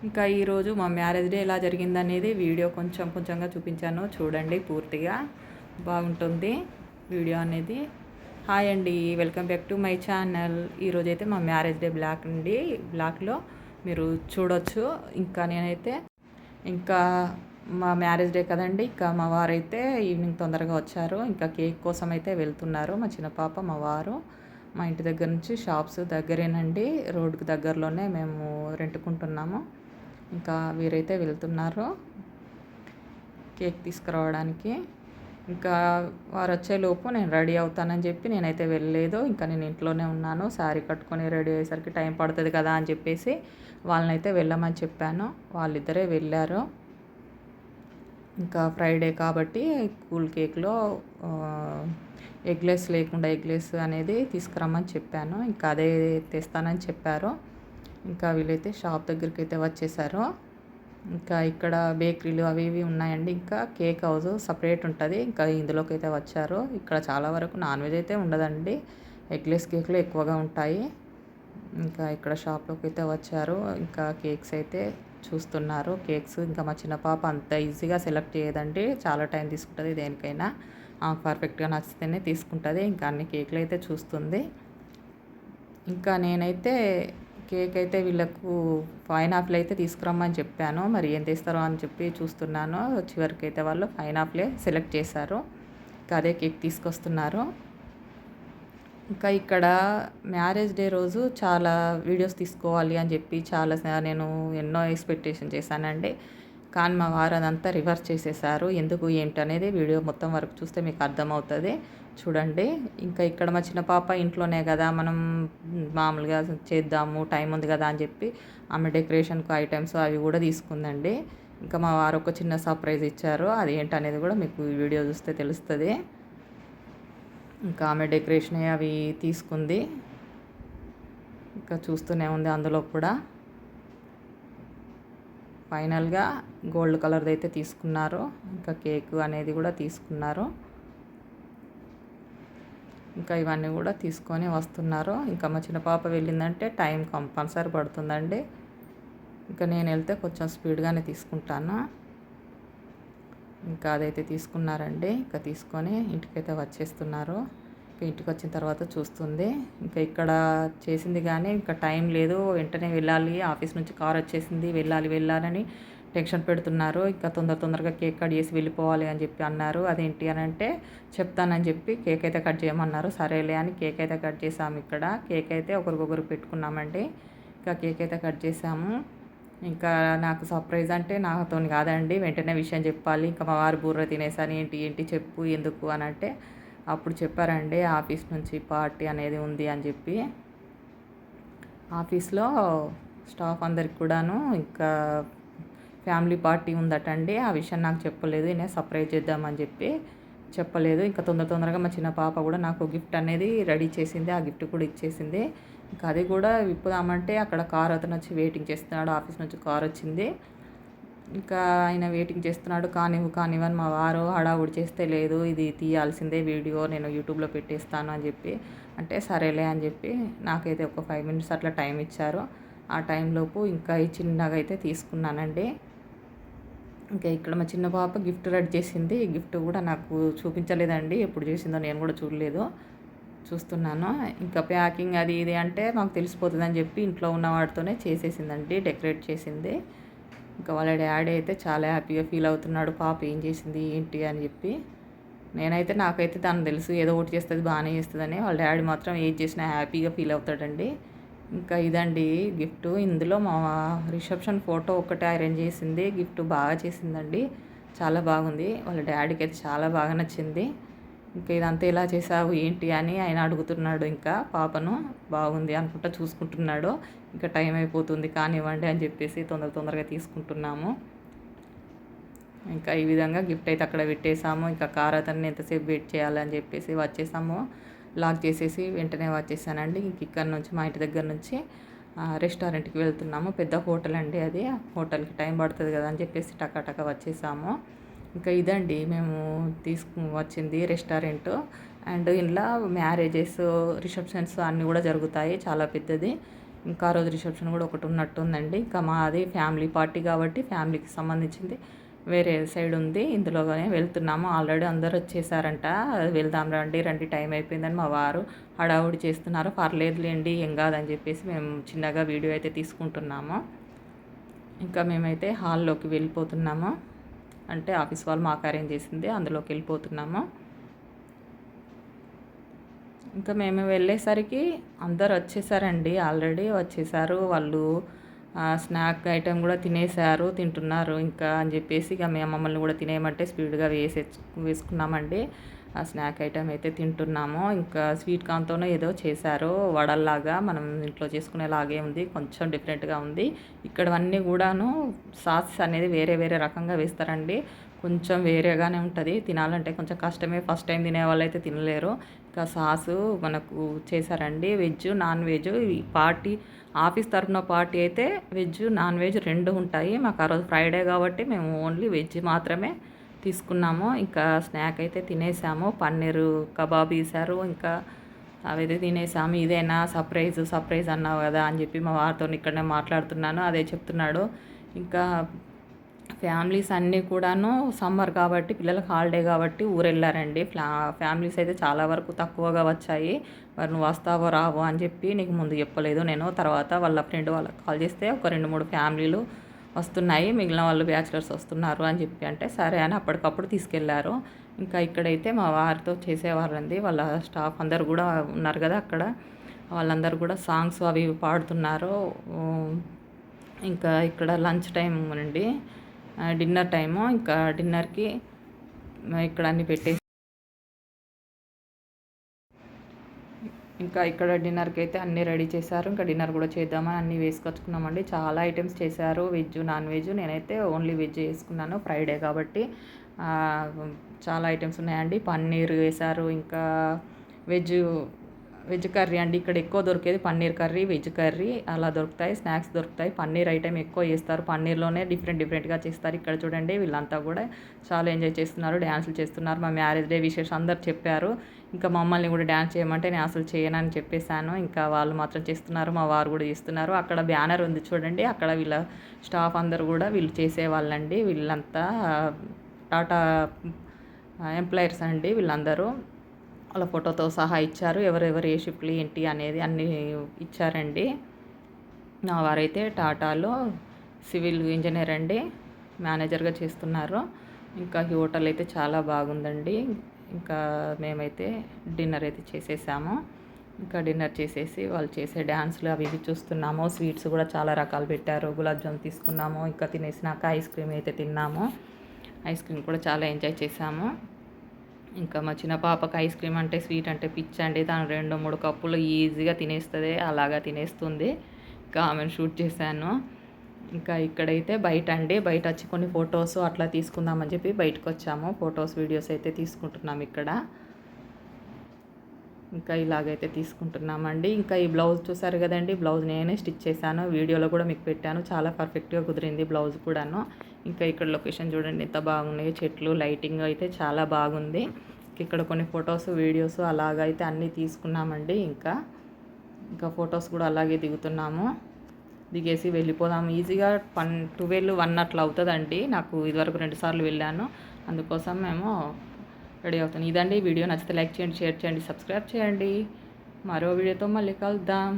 ఇంకా ఈరోజు మా మ్యారేజ్ డే ఎలా జరిగిందనేది వీడియో కొంచెంగా చూపించాను, చూడండి పూర్తిగా బాగుంటుంది వీడియో అనేది. హాయ్ అండి, welcome back to my channel. ఈరోజైతే మా మ్యారేజ్ డే బ్లాక్ అండి, బ్లాక్లో మీరు చూడొచ్చు. ఇంకా నేనైతే ఇంకా మా మ్యారేజ్ డే కదండి, ఇంకా మా వారైతే ఈవినింగ్ తొందరగా వచ్చారు. ఇంకా కేక్ కోసం అయితే వెళ్తున్నారు. మా చిన్న పాప, మా వారు. మా ఇంటి దగ్గర నుంచి షాప్స్ దగ్గరేనండి, రోడ్డుకి దగ్గరలోనే మేము రెంటుకుంటున్నాము. ఇంకా వీరైతే వెళ్తున్నారు కేక్ తీసుకురావడానికి. ఇంకా వారు వచ్చేలోపు నేను రెడీ అవుతానని చెప్పి నేనైతే వెళ్ళలేదు. ఇంకా నేను ఇంట్లోనే ఉన్నాను. శారీ కట్టుకొని రెడీ అయ్యేసరికి టైం పడుతుంది కదా అని చెప్పేసి వాళ్ళనైతే వెళ్ళమని చెప్పాను. వాళ్ళిద్దరే వెళ్ళారు. ఇంకా ఫ్రైడే కాబట్టి కూల్ కేక్లో ఎగ్లెస్ లేకుండా ఎగ్లెస్ అనేది తీసుకురమ్మని చెప్పాను. ఇంకా అదే తెస్తానని చెప్పారు. ఇంకా వీళ్ళైతే షాప్ దగ్గరికి అయితే వచ్చేసారు. ఇంకా ఇక్కడ బేకరీలు అవి ఇవి ఉన్నాయండి. ఇంకా కేక్ హౌస్ సపరేట్ ఉంటుంది. ఇంకా ఇందులోకి అయితే వచ్చారు. ఇక్కడ చాలా వరకు నాన్ వెజ్ అయితే ఉండదండి, ఎగ్లెస్ కేక్లు ఎక్కువగా ఉంటాయి. ఇంకా ఇక్కడ షాప్లోకి అయితే వచ్చారు. ఇంకా కేక్స్ అయితే చూస్తున్నారు. కేక్స్ ఇంకా మా చిన్న పాప అంత ఈజీగా సెలెక్ట్ చేయదండి, చాలా టైం తీసుకుంటుంది దేనికైనా. పర్ఫెక్ట్గా నచ్చితేనే తీసుకుంటుంది. ఇంకా అన్ని కేక్లు అయితే చూస్తుంది. ఇంకా నేనైతే కేక్ అయితే వీళ్ళకు పైనాపిల్ అయితే తీసుకురమ్మని చెప్పాను. మరి ఏం తెస్తారో అని చెప్పి చూస్తున్నాను. చివరికి అయితే వాళ్ళు పైనాపిలే సెలెక్ట్ చేశారు. ఇంకా అదే కేక్ తీసుకొస్తున్నారు. ఇంకా ఇక్కడ మ్యారేజ్ డే రోజు చాలా వీడియోస్ తీసుకోవాలి అని చెప్పి నేను ఎన్నో ఎక్స్పెక్టేషన్ చేశానండి. కానీ మా వారు అదంతా రివర్స్ చేసేసారు. ఎందుకు ఏంటి అనేది వీడియో మొత్తం వరకు చూస్తే మీకు అర్థమవుతుంది, చూడండి. ఇంకా ఇక్కడ మా చిన్న పాప ఇంట్లోనే కదా, మనం మామూలుగా చేద్దాము, టైం ఉంది కదా అని చెప్పి ఆమె డెకరేషన్కు ఐటమ్స్ అవి కూడా తీసుకుందండి. ఇంకా మా వారు ఒక చిన్న సర్ప్రైజ్ ఇచ్చారు. అది ఏంటనేది కూడా మీకు వీడియో చూస్తే తెలుస్తుంది. ఇంకా ఆమె డెకరేషన్ అవి తీసుకుంది. ఇంకా చూస్తూనే ఉంది. అందులో కూడా ఫైనల్గా గోల్డ్ కలర్ది అయితే తీసుకున్నారు. ఇంకా కేక్ అనేది కూడా తీసుకున్నారు. ఇంకా ఇవన్నీ కూడా తీసుకొని వస్తున్నారు. ఇంకా మా చిన్న పాప వెళ్ళిందంటే టైం కంపల్సరీ పడుతుందండి. ఇంకా నేను వెళ్తే కొంచెం స్పీడ్గానే తీసుకుంటాను. ఇంకా అదైతే తీసుకున్నారండి. ఇంకా తీసుకొని ఇంటికైతే వచ్చేస్తున్నారు. ఇంటికి వచ్చిన తర్వాత చూస్తుంది. ఇంకా ఇక్కడ చేసింది కానీ ఇంకా టైం లేదు, వెంటనే వెళ్ళాలి, ఆఫీస్ నుంచి కార్ వచ్చేసింది, వెళ్ళాలని టెన్షన్ పెడుతున్నారు. ఇంకా తొందరగా కేక్ కట్ చేసి వెళ్ళిపోవాలి అని చెప్పి అన్నారు. అదేంటి అని అంటే చెప్తానని చెప్పి కేక్ అయితే కట్ చేయమన్నారు. సరేలే అని కేక్ అయితే కట్ చేసాము. ఇక్కడ కేక్ అయితే ఒకరికొకరు పెట్టుకున్నామండి. ఇంకా కేక్ అయితే కట్ చేసాము. ఇంకా నాకు సర్ప్రైజ్ అంటే నాతో కాదండి, వెంటనే విషయం చెప్పాలి. ఇంకా మా వారు బుర్ర తినేసాను, ఏంటి చెప్పు ఎందుకు అని అంటే అప్పుడు చెప్పారండి, ఆఫీస్ నుంచి పార్టీ అనేది ఉంది అని చెప్పి. ఆఫీస్లో స్టాఫ్ అందరికి కూడాను ఇంకా ఫ్యామిలీ పార్టీ ఉందటండి. ఆ విషయం నాకు చెప్పలేదు, నేను సర్ప్రైజ్ చేద్దామని చెప్పి చెప్పలేదు. ఇంకా తొందరగా మా చిన్న పాప కూడా నాకు గిఫ్ట్ అనేది రెడీ చేసింది. ఆ గిఫ్ట్ కూడా ఇచ్చేసింది. ఇంకా అది కూడా విప్పుదామంటే అక్కడ కార్ అతను వచ్చి వెయిటింగ్ చేస్తున్నాడు. ఆఫీస్ నుంచి కార్ వచ్చింది. ఇంకా ఆయన వెయిటింగ్ చేస్తున్నాడు. కానివ్వని మా వారు హడావుడి చేస్తే, లేదు ఇది తీయాల్సిందే వీడియో, నేను యూట్యూబ్లో పెట్టేస్తాను అని చెప్పి అంటే సరేలే అని చెప్పి నాకైతే ఒక 5 minutes అట్లా టైం ఇచ్చారు. ఆ టైంలోపు ఇంకా ఈ చిన్నగా అయితే తీసుకున్నానండి. ఇంకా ఇక్కడ మా చిన్న పాప గిఫ్ట్ రెడీ చేసింది. ఈ గిఫ్ట్ కూడా నాకు చూపించలేదండి, ఎప్పుడు చేసిందో నేను కూడా చూడలేదు, చూస్తున్నాను. ఇంకా ప్యాకింగ్ అది ఇది అంటే మాకు తెలిసిపోతుందని చెప్పి ఇంట్లో ఉన్న వాటితోనే చేసేసిందండి, డెకరేట్ చేసింది. ఇంకా వాళ్ళ డాడీ అయితే చాలా హ్యాపీగా ఫీల్ అవుతున్నాడు, పాప ఏం చేసింది ఏంటి అని చెప్పి. నాకైతే తను తెలుసు ఏదో ఒకటి చేస్తుంది, బాగానే చేస్తుందని. వాళ్ళ డాడీ మాత్రం ఏది చేసినా హ్యాపీగా ఫీల్ అవుతాడండి. ఇంకా ఇదండి గిఫ్ట్. ఇందులో మా రిసెప్షన్ ఫోటో ఒకటే అరేంజ్ చేసింది. గిఫ్ట్ బాగా చేసిందండి, చాలా బాగుంది. వాళ్ళ డాడీకి అయితే చాలా బాగా నచ్చింది. ఇంకా ఇదంతా ఎలా చేసావు ఏంటి అని ఆయన అడుగుతున్నాడు. ఇంకా పాపను బాగుంది అనుకుంటా చూసుకుంటున్నాడు. ఇంకా టైం అయిపోతుంది కానివ్వండి అని చెప్పేసి తొందరగా తీసుకుంటున్నాము. ఇంకా ఈ విధంగా గిఫ్ట్ అయితే అక్కడ పెట్టేసాము. ఇంకా కార్ అతన్ని ఎంతసేపు వెయిట్ చేయాలని చెప్పేసి వచ్చేసాము. లాక్ చేసేసి వెంటనే వచ్చేసానండి. ఇంక ఇక్కడ నుంచి మా ఇంటి దగ్గర నుంచి రెస్టారెంట్కి వెళ్తున్నాము. పెద్ద హోటల్ అండి అది. హోటల్కి టైం పడుతుంది కదా అని చెప్పేసి టకా వచ్చేసాము. ఇంకా ఇదండి మేము వచ్చింది రెస్టారెంట్. అండ్ ఇంట్లో మ్యారేజెస్, రిసెప్షన్స్ అన్నీ కూడా జరుగుతాయి, చాలా పెద్దది. ఇంకా ఆ రోజు రిసెప్షన్ కూడా ఒకటి ఉన్నట్టుందండి. ఇంకా మాది ఫ్యామిలీ పార్టీ కాబట్టి ఫ్యామిలీకి సంబంధించింది వేరే సైడ్ ఉంది. ఇందులోనే వెళ్తున్నాము. ఆల్రెడీ అందరూ వచ్చేసారంట. వెళ్దాం రండి రండి టైం అయిపోయిందని మా వారు హడావుడి చేస్తున్నారు. పర్లేదులేండి ఏం కాదని చెప్పేసి మేము చిన్నగా వీడియో అయితే తీసుకుంటున్నాము. ఇంకా మేమైతే హాల్లోకి వెళ్ళిపోతున్నాము. అంటే ఆఫీస్ వాళ్ళు మాకు అరేంజ్ చేసింది, అందులోకి వెళ్ళిపోతున్నాము. ఇంకా మేము వెళ్ళేసరికి అందరు వచ్చేసారండి. ఆల్రెడీ వచ్చేసారు. వాళ్ళు స్నాక్ ఐటెం కూడా తింటున్నారు ఇంకా అని చెప్పేసి ఇక మేము మమ్మల్ని కూడా తినేయమంటే స్పీడ్గా వేసుకున్నామండి. ఆ స్నాక్ ఐటెం అయితే తింటున్నాము. ఇంకా స్వీట్ కార్న్తోనే ఏదో చేశారు వడల్లాగా, మనం ఇంట్లో చేసుకునేలాగే ఉంది, కొంచెం డిఫరెంట్గా ఉంది. ఇక్కడవన్నీ కూడాను సాస్ అనేది వేరే వేరే రకంగా వేస్తారండి. కొంచెం వేరేగానే ఉంటుంది, తినాలంటే కొంచెం కష్టమే. ఫస్ట్ టైం తినే వాళ్ళైతే తినలేరు. ఇంకా సాసు మనకు చేశారండి. వెజ్ నాన్ వెజ్ ఈ పార్టీ ఆఫీస్ తరఫున పార్టీ అయితే వెజ్ నాన్ వెజ్ రెండు ఉంటాయి. మాకు ఆ రోజు ఫ్రైడే కాబట్టి మేము ఓన్లీ వెజ్ మాత్రమే తీసుకున్నాము. ఇంకా స్నాక్ అయితే తినేసాము. పన్నీరు కబాబ్ వేశారు. ఇంకా అవైతే తినేసాము. ఇదేనా సర్ప్రైజ్ అన్నావు కదా అని చెప్పి మా వారితో ఇక్కడనే మాట్లాడుతున్నాను. అదే చెప్తున్నాడు. ఇంకా ఫ్యామిలీస్ అన్నీ కూడాను సమ్మర్ కాబట్టి పిల్లలకు హాలిడే కాబట్టి ఊరెళ్ళారండి. ఫ్యామిలీస్ అయితే చాలా వరకు తక్కువగా వచ్చాయి. మరి నువ్వు వస్తావో రావో అని చెప్పి నీకు ముందు చెప్పలేదు నేను. తర్వాత వాళ్ళ ఫ్రెండ్ వాళ్ళకి కాల్ చేస్తే ఒక 2-3 ఫ్యామిలీలు వస్తున్నాయి, మిగిలిన వాళ్ళు బ్యాచిలర్స్ వస్తున్నారు అని చెప్పి అంటే సరే అని అప్పటికప్పుడు తీసుకెళ్లారు. ఇంకా ఇక్కడైతే మా వారితో చేసేవాళ్ళండి, వాళ్ళ స్టాఫ్ అందరు కూడా ఉన్నారు కదా అక్కడ, వాళ్ళందరూ కూడా సాంగ్స్ అవి పాడుతున్నారు. ఇంకా ఇక్కడ లంచ్ టైం అండి, డిన్నర్ టైము. ఇంకా డిన్నర్కి ఇక్కడ అన్నీ పెట్టేసి ఇంకా ఇక్కడ డిన్నర్కి అయితే అన్నీ రెడీ చేశారు. ఇంకా డిన్నర్ కూడా చేద్దామని అన్నీ వేసుకొచ్చుకున్నామండి. చాలా ఐటమ్స్ చేశారు, వెజ్ నాన్ వెజ్. నేనైతే ఓన్లీ వెజ్ వేసుకున్నాను, ఫ్రైడే కాబట్టి. చాలా ఐటమ్స్ ఉన్నాయండి. పన్నీర్ వేశారు, ఇంకా వెజ్ వెజ్ కర్రీ అండి. ఇక్కడ ఎక్కువ దొరికేది పన్నీర్ కర్రీ, వెజ్ కర్రీ అలా దొరుకుతాయి. స్నాక్స్ దొరుకుతాయి. పన్నీర్ ఐటెం ఎక్కువ చేస్తారు. పన్నీర్లోనే డిఫరెంట్గా చేస్తారు. ఇక్కడ చూడండి వీళ్ళంతా కూడా చాలా ఎంజాయ్ చేస్తున్నారు, డ్యాన్సులు చేస్తున్నారు. మా మ్యారేజ్ డే విషెస్ అందరు చెప్పారు. ఇంకా మమ్మల్ని కూడా డ్యాన్స్ చేయమంటే నేను అసలు చేయనని చెప్పేశాను. ఇంకా వాళ్ళు మాత్రం చేస్తున్నారు, మా వారు కూడా చేస్తున్నారు. అక్కడ బ్యానర్ ఉంది చూడండి, అక్కడ వీళ్ళ స్టాఫ్ అందరు కూడా వీళ్ళు చేసేవాళ్ళండి. వీళ్ళంతా టాటా ఎంప్లాయర్స్ అండి వీళ్ళందరూ. వాళ్ళ ఫోటోతో సహా ఇచ్చారు, ఎవరెవరు ఏ షిఫ్ట్లు ఏంటి అనేది అన్నీ ఇచ్చారండి. నా వారైతే టాటాలో సివిల్ ఇంజనీర్ అండి, మేనేజర్గా చేస్తున్నారు. ఇంకా ఈ హోటల్ అయితే చాలా బాగుందండి. ఇంకా మేమైతే డిన్నర్ అయితే చేసేసాము. ఇంకా డిన్నర్ చేసేసి వాళ్ళు చేసే డ్యాన్స్లు అవి ఇవి చూస్తున్నాము. స్వీట్స్ కూడా చాలా రకాలు పెట్టారు. గులాబ్ జామ్ తీసుకున్నాము. ఇంకా తినేసినాక ఐస్ క్రీమ్ అయితే తిన్నాము. ఐస్ క్రీమ్ కూడా చాలా ఎంజాయ్ చేసాము. ఇంకా మా చిన్న పాపకు ఐస్ క్రీమ్ అంటే స్వీట్ అంటే పిచ్చి అండి. తను 2-3 కప్పులు ఈజీగా తినేస్తుంది, అలాగా తినేస్తుంది. ఇంకా ఆమెను షూట్ చేశాను. ఇంకా ఇక్కడైతే బయట అండి, బయట వచ్చి కొన్ని ఫొటోస్ అట్లా తీసుకుందామని చెప్పి బయటకు వచ్చాము. ఫొటోస్ వీడియోస్ అయితే తీసుకుంటున్నాం ఇక్కడ. ఇంకా ఇలాగైతే తీసుకుంటున్నామండి. ఇంకా ఈ బ్లౌజ్ చూసారు కదండి, బ్లౌజ్ నేనే స్టిచ్ చేశాను, వీడియోలో కూడా మీకు పెట్టాను. చాలా పర్ఫెక్ట్గా కుదిరింది బ్లౌజ్ కూడాను. ఇంకా ఇక్కడ లొకేషన్ చూడండి ఎంత బాగున్నాయి, చెట్లు లైటింగ్ అయితే చాలా బాగుంది. ఇక్కడ కొన్ని ఫొటోస్ వీడియోస్ అలాగైతే అన్నీ తీసుకున్నామండి. ఇంకా ఫొటోస్ కూడా అలాగే దిగుతున్నాము. దిగేసి వెళ్ళిపోదాము. ఈజీగా 12-1 అట్లా అవుతుందండి. నాకు ఇదివరకు 2 సార్లు వెళ్ళాను, అందుకోసం మేము రెడీ అవుతాను. ఇదండి వీడియో. నచ్చితే లైక్ చేయండి, షేర్ చేయండి, సబ్స్క్రైబ్ చేయండి. మరో వీడియోతో మళ్ళీ కలుద్దాం.